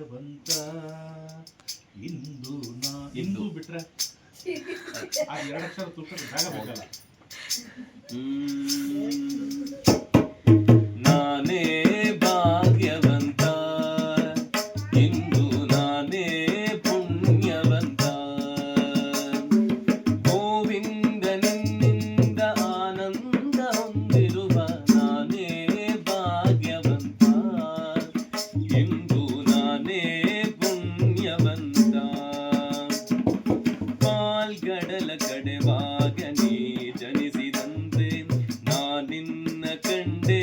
ಭಾಗ್ಯವಂತ ಇಂದು ಇಂದು ಬಿಟ್ರೆ ಆ ಎರಡಕ್ಷರ ತೂಕ ಜಾಗ ಹೋಗಲ್ಲ. ನಾನೇ ಭಾಗ್ಯವಂತ ಇಂದು ನಾನೇ ಪುಣ್ಯವಂತ ಗೋವಿಂದನಿಂದ ಆನಂದ ಹೊಂದಿರುವ ನಾನೇ ಭಾಗ್ಯವಂತ ಇಂದು ನಾನೇ ಪುಣ್ಯವಂತ ಪಾಲ್ಗಡಲ ಕಡೆವಾಗ ನೀ ಜನಿಸಿದಂತೆ ನಾನಿನ್ನ ಕಂಡೆ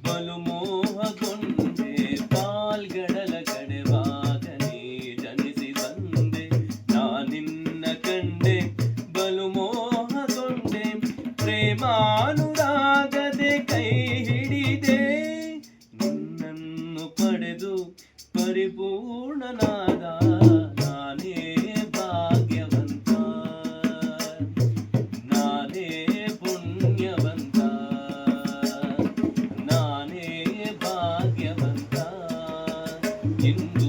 ಬಲು ಮೋಹಗೊಂಡೆ ಪಾಲ್ಗಡಲ ಕಡೆವಾಗ ನೀ ಜನಿಸಿದಂತೆ ನಾನಿನ್ನ ಕಂಡೆ ಬಲು ಮೋಹಗೊಂಡೆ ಪ್ರೇಮಾನುರಾಗದೆ ಕೈ ಹಿಡಿದೆ ನಿನ್ನನ್ನು ಪಡೆದು ಪರಿಪೂರ್ಣನಾದ ನಾನೇ ಭಾಗ್ಯವಂತ ನಾನೇ ಪುಣ್ಯವಂತ ನಾನೇ ಭಾಗ್ಯವಂತ ಇಂದು